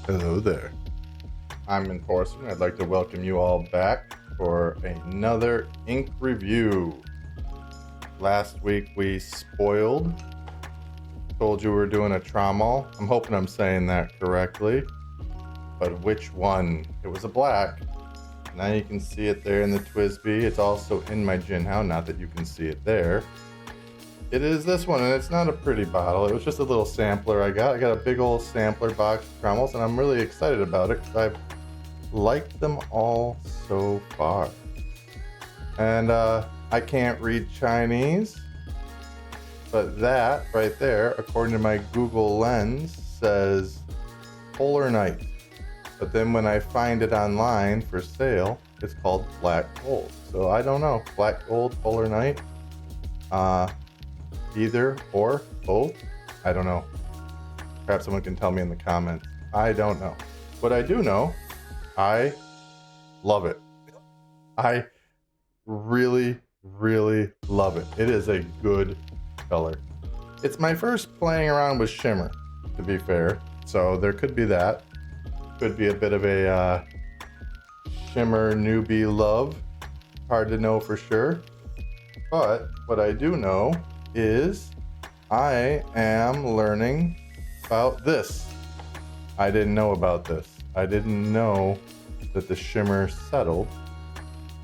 Hello there. I'm Enforcer, and I'd like to welcome you all back for another ink review. Last week we told you we were doing a Tramol. I'm hoping I'm saying that correctly. But which one? It was a black. Now you can see it there in the TWSBI. It's also in my Jinhao, not that you can see it there. It is this one, and it's not a pretty bottle. It was just a little sampler I got. I got a big old sampler box of Tramols, and I'm really excited about it because I've liked them all so far. And I can't read Chinese, but that right there, according to my Google Lens, says Polar Night. But then when I find it online for sale, it's called Black Gold. So I don't know, Black Gold, Polar Night, either or both. I don't know. Perhaps someone can tell me in the comments. I don't know. What I do know, I love it. I really, really love it. It is a good color. It's my first playing around with shimmer, to be fair. So there could be that. Could be a bit of a shimmer newbie love. Hard to know for sure. But what I do know is I am learning about this. I didn't know about this. I didn't know that the shimmer settled.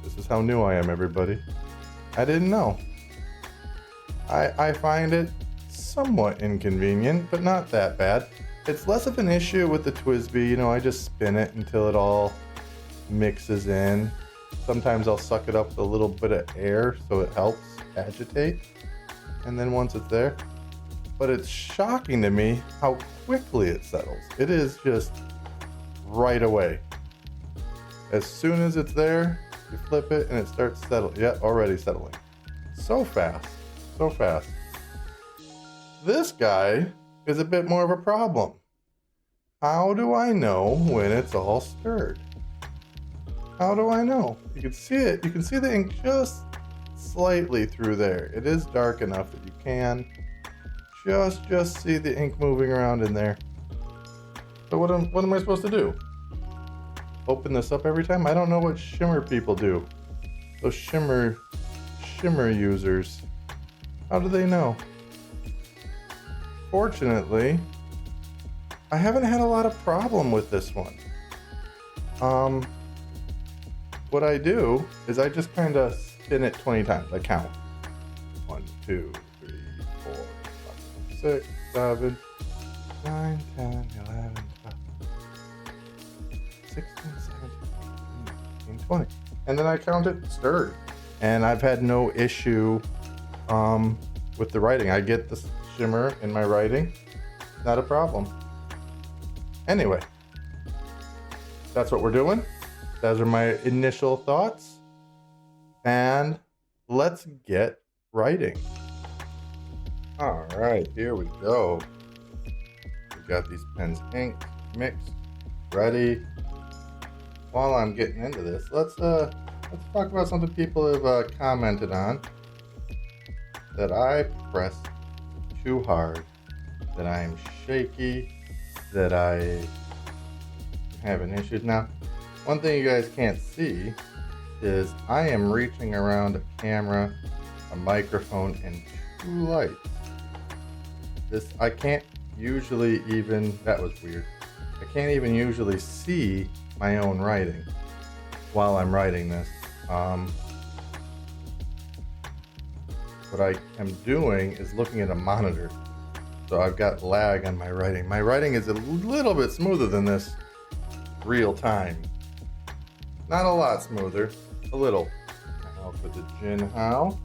This is how new I am, everybody. I didn't know. I find it somewhat inconvenient, but not that bad. It's less of an issue with the TWSBI. You know, I just spin it until it all mixes in. Sometimes I'll suck it up with a little bit of air so it helps agitate. And then once it's there. But it's shocking to me how quickly it settles. It is just right away. As soon as it's there, you flip it and it starts settling. Yeah, already settling. So fast. So fast. This guy is a bit more of a problem. How do I know when it's all stirred? How do I know? You can see it. You can see the ink just slightly through there. It is dark enough that you can just see the ink moving around in there. So what am I supposed to do? Open this up every time? I don't know what shimmer people do. Those shimmer users. How do they know? Fortunately, I haven't had a lot of problem with this one. What I do is I just kind of spin it 20 times. I count. 1, 2, 3, 4, 5, 6, 7, 9, 10, 11, 12, 16, 17, 18, 19, 20. And then I count it stirred. And I've had no issue with the writing. I get the shimmer in my writing. Not a problem. Anyway, that's what we're doing. Those are my initial thoughts. And let's get writing. All right, here we go. We've got these pens inked, mixed, ready. While I'm getting into this, let's talk about something people have commented on. That I pressed too hard, that I'm shaky, that I having issues. Now, one thing you guys can't see is I am reaching around a camera, a microphone, and 2 lights. I can't usually even, that was weird. I can't even usually see my own writing while I'm writing this. What I am doing is looking at a monitor. So I've got lag on my writing. My writing is a little bit smoother than this real time. Not a lot smoother, a little. Now for the Jinhao.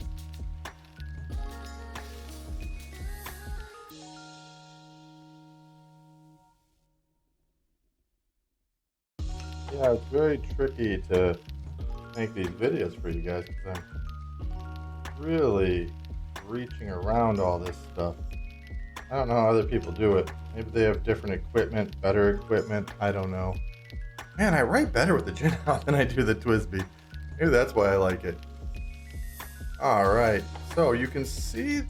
Yeah, it's very tricky to make these videos for you guys because I'm really reaching around all this stuff. I don't know how other people do it. Maybe they have different equipment, better equipment. I don't know. Man, I write better with the Jinhao than I do the TWSBI. Maybe that's why I like it. All right, so you can see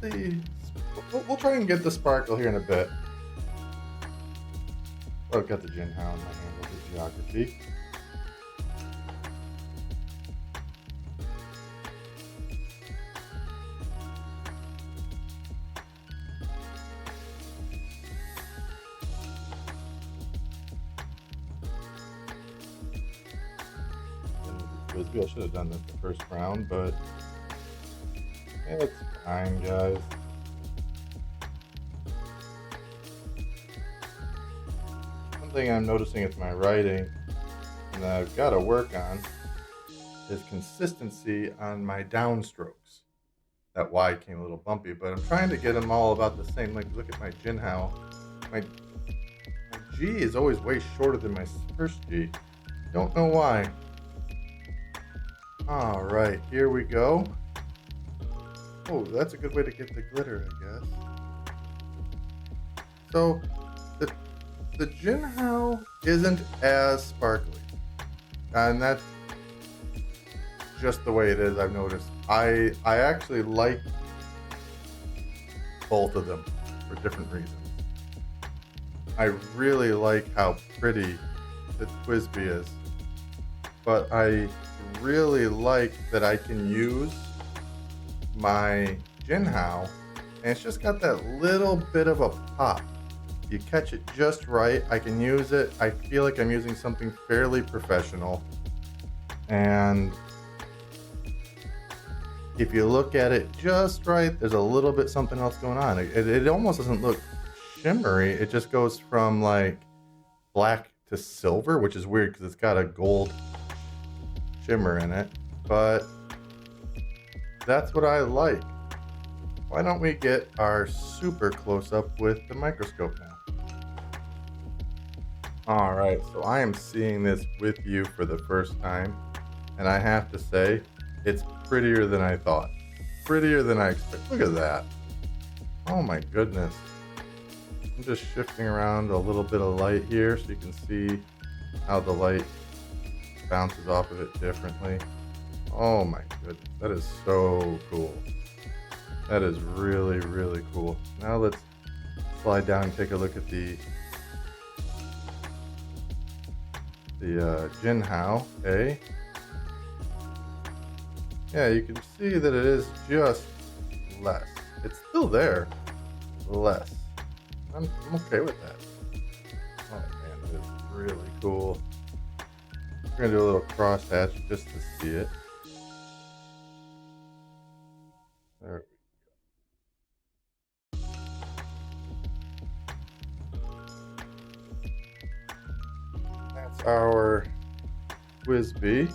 we'll try and get the sparkle here in a bit. Oh, I've got the Jinhao in my hand with the geography. I should have done this the first round, but it's fine, guys. One thing I'm noticing is my writing, and that I've got to work on, is consistency on my downstrokes. That Y came a little bumpy, but I'm trying to get them all about the same. Like, look at my Jinhao. My G is always way shorter than my first G. Don't know why. All right, here we go. Oh, that's a good way to get the glitter, I guess. So, the Jinhao isn't as sparkly, and that's just the way it is. I've noticed. I actually like both of them for different reasons. I really like how pretty the Twisby is, but I really like that I can use my Jinhao, and it's just got that little bit of a pop. You catch it just right. I can use it. I feel like I'm using something fairly professional, and if you look at it just right, there's a little bit something else going on. It almost doesn't look shimmery. It just goes from like black to silver, which is weird because it's got a gold shimmer in it, but that's what I like. Why don't we get our super close-up with the microscope now? All right, so I am seeing this with you for the first time, and I have to say, it's prettier than I thought. Prettier than I expected. Look at that. Oh my goodness. I'm just shifting around a little bit of light here so you can see how the light bounces off of it differently. Oh my goodness, that is so cool. That is really, really cool. Now let's slide down and take a look at the Jinhao. Okay. Yeah, you can see that it is just less. It's still there, less. I'm okay with that. Oh man, that is really cool. We're gonna do a little crosshatch just to see it. There we go. That's our Twisby.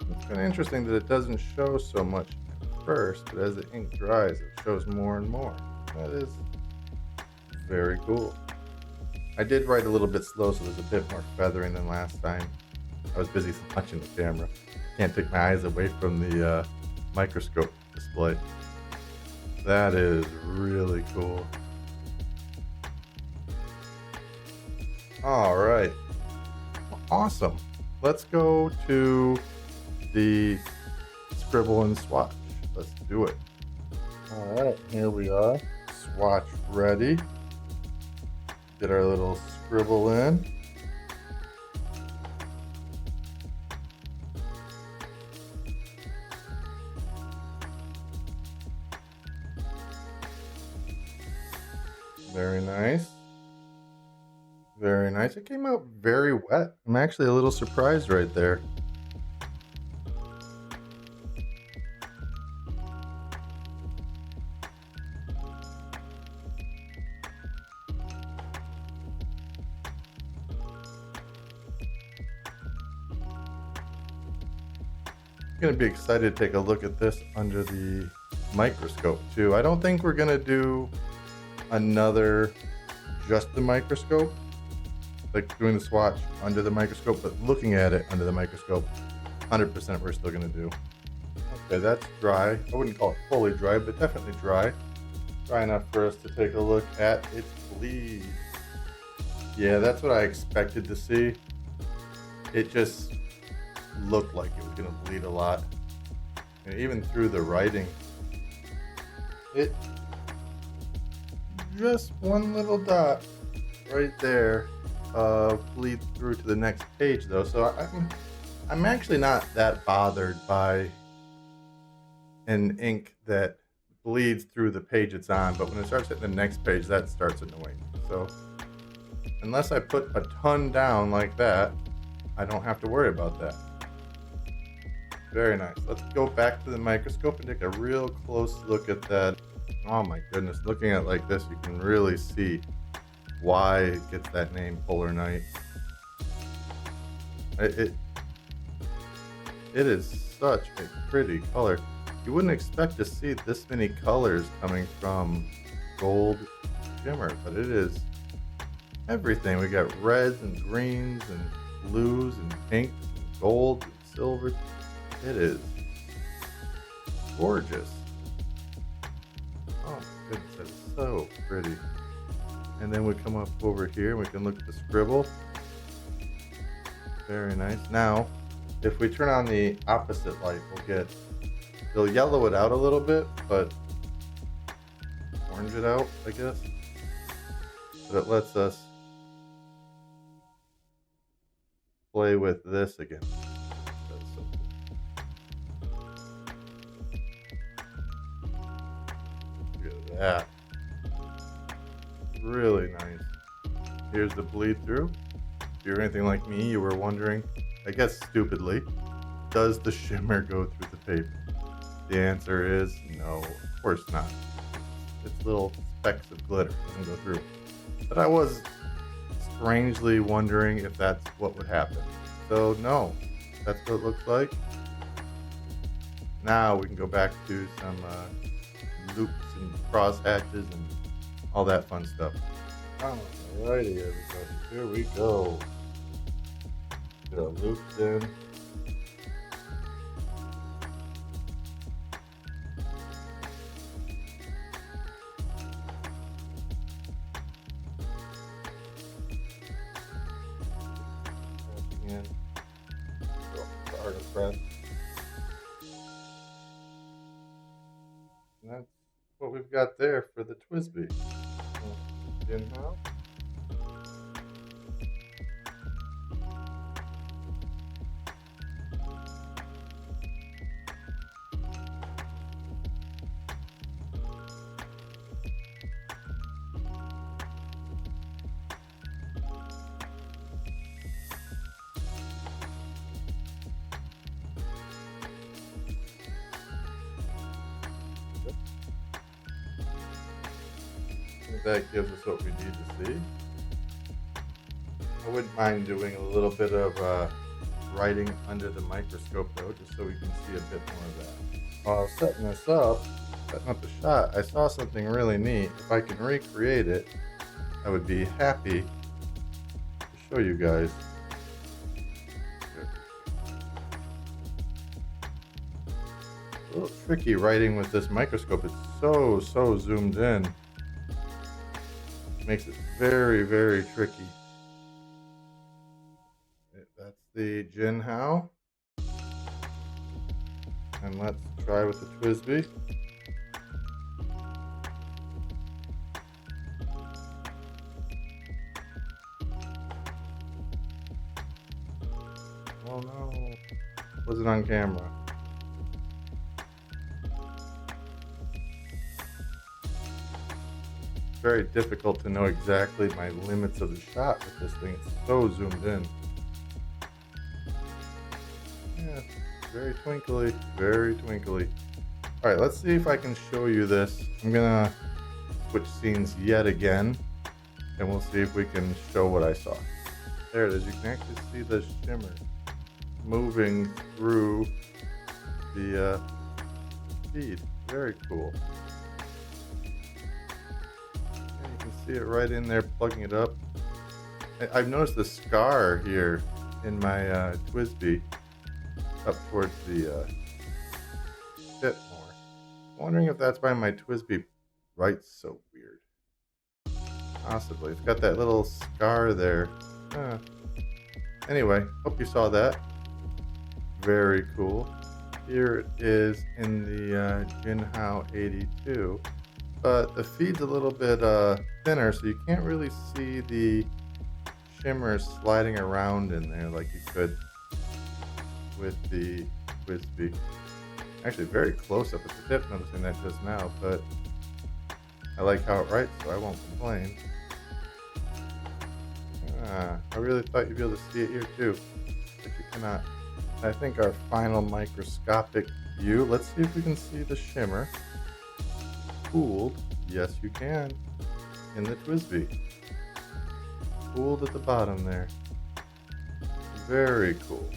It's kind of interesting that it doesn't show so much at first, but as the ink dries, it shows more and more. That is very cool. I did write a little bit slow, so there's a bit more feathering than last time. I was busy watching the camera. Can't take my eyes away from the microscope display. That is really cool. All right. Awesome. Let's go to the scribble and swatch. Let's do it. All right, here we are. Swatch ready. Get our little scribble in. Very nice. Very nice. It came out very wet. I'm actually a little surprised right there. Going to be excited to take a look at this under the microscope too. I don't think we're going to do another just the microscope, like doing the swatch under the microscope, but looking at it under the microscope, 100% we're still going to do. Okay, that's dry. I wouldn't call it fully dry, but definitely dry. Dry enough for us to take a look at its bleed. Yeah, that's what I expected to see. It just looked like it was going to bleed a lot. And even through the writing, it just one little dot. right there bleeds through to the next page though, so I'm actually not that bothered by an ink that bleeds through the page it's on, but when it starts hitting the next page, that starts annoying me. So unless I put a ton down like that, I don't have to worry about that. Very nice. Let's go back to the microscope and take a real close look at that. Oh my goodness, looking at it like this, you can really see why it gets that name Polar Night. It is such a pretty color. You wouldn't expect to see this many colors coming from gold shimmer, but it is everything. We got reds and greens and blues and pinks and gold and silver. It is gorgeous. Oh my goodness, that is so pretty. And then we come up over here and we can look at the scribble. Very nice. Now, if we turn on the opposite light, it'll yellow it out a little bit, but orange it out, I guess. But it lets us play with this again. That's so cool. Look at that. Really nice. Here's the bleed through. If you're anything like me, you were wondering, I guess stupidly, does the shimmer go through the paper? The answer is no, of course not. It's little specks of glitter, it doesn't go through. But I was strangely wondering if that's what would happen. So no, that's what it looks like. Now we can go back to some loops and cross hatches and all that fun stuff. Alrighty, everybody, here we go. Get our loops in. Press. And that's what we've got there for the TWSBI. In now. That gives us what we need to see. I wouldn't mind doing a little bit of writing under the microscope though, just so we can see a bit more of that. While setting this up, setting up the shot, I saw something really neat. If I can recreate it, I would be happy to show you guys. A little tricky writing with this microscope. It's so zoomed in. Makes it very, very tricky. That's the Jinhao. And let's try with the TWSBI. Oh no, wasn't on camera. Very difficult to know exactly my limits of the shot with this thing. It's so zoomed in. Yeah, very twinkly, very twinkly. All right, let's see if I can show you this. I'm gonna switch scenes yet again, and we'll see if we can show what I saw. There it is. You can actually see the shimmer moving through the feed. Very cool. See it right in there, plugging it up. I've noticed the scar here in my TWSBI up towards the tip more. I'm wondering if that's why my TWSBI writes so weird. Possibly. It's got that little scar there. Anyway, hope you saw that. Very cool. Here it is in the Jinhao 82. but the feed's a little bit thinner, so you can't really see the shimmers sliding around in there like you could with the Twisby. Actually, very close up at the tip, noticing that just now, but I like how it writes, so I won't complain. I really thought you'd be able to see it here too, but you cannot. I think our final microscopic view, let's see if we can see the shimmer. Pooled, yes you can, in the Twisby. Pooled at the bottom there. Very cool.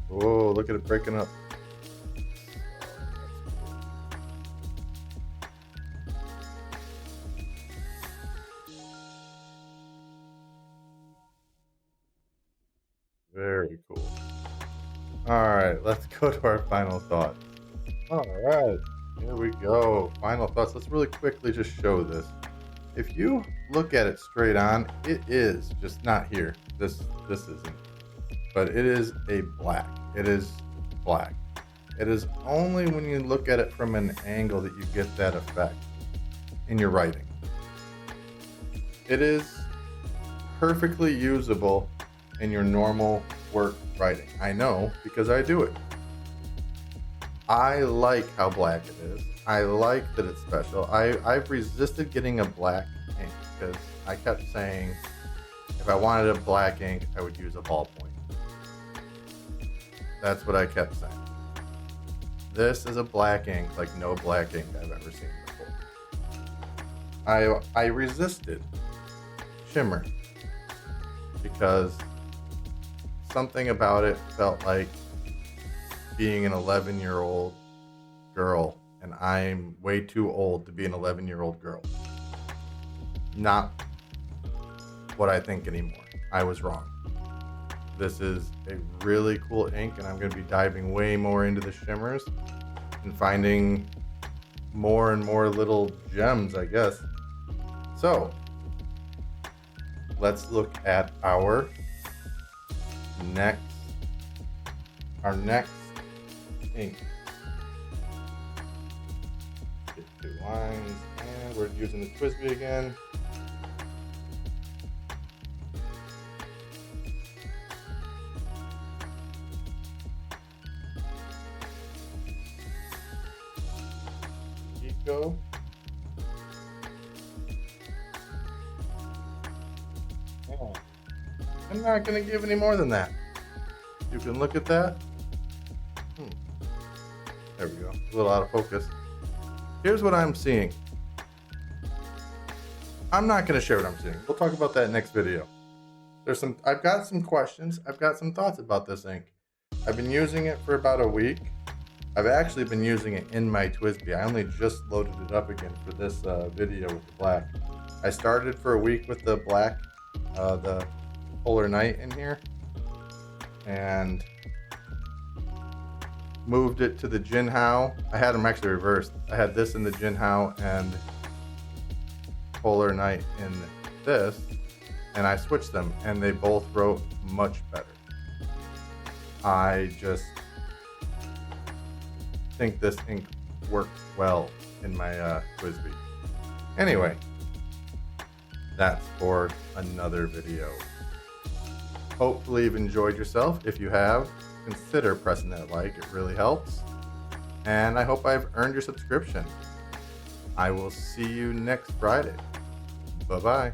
Whoa, look at it breaking up. Very cool. All right, let's go to our final thoughts. All right, here we go. Final thoughts. Let's really quickly just show this. If you look at it straight on, it is just not here. This isn't. But it is a black. It is black. It is only when you look at it from an angle that you get that effect in your writing. It is perfectly usable in your normal work writing. I know because I do it. I like how black it is. I like that it's special. I've resisted getting a black ink because I kept saying if I wanted a black ink, I would use a ballpoint. That's what I kept saying. This is a black ink like no black ink I've ever seen before. I resisted shimmer because something about it felt like being an 11-year-old girl, and I'm way too old to be an 11-year-old girl. Not what I think anymore. I was wrong. This is a really cool ink, and I'm going to be diving way more into the shimmers and finding more and more little gems, I guess. So, let's look at our next ink. Get 2 lines, and we're using the Twisby again. Eco. Oh, I'm not going to give any more than that. You can look at that. There we go. A little out of focus. Here's what I'm seeing. I'm not going to share what I'm seeing. We'll talk about that next video. I've got some questions. I've got some thoughts about this ink. I've been using it for about a week. I've actually been using it in my Twisby. I only just loaded it up again for this video with the black. I started for a week with the black, the Polar Night in here, and moved it to the Jinhao. I had them actually reversed. I had this in the Jinhao and Polar Night in this, and I switched them, and they both wrote much better. I just think this ink worked well in my Twisby. Anyway, that's for another video. Hopefully you've enjoyed yourself. If you have, consider pressing that like. It really helps. And I hope I've earned your subscription. I will see you next Friday. Bye-bye.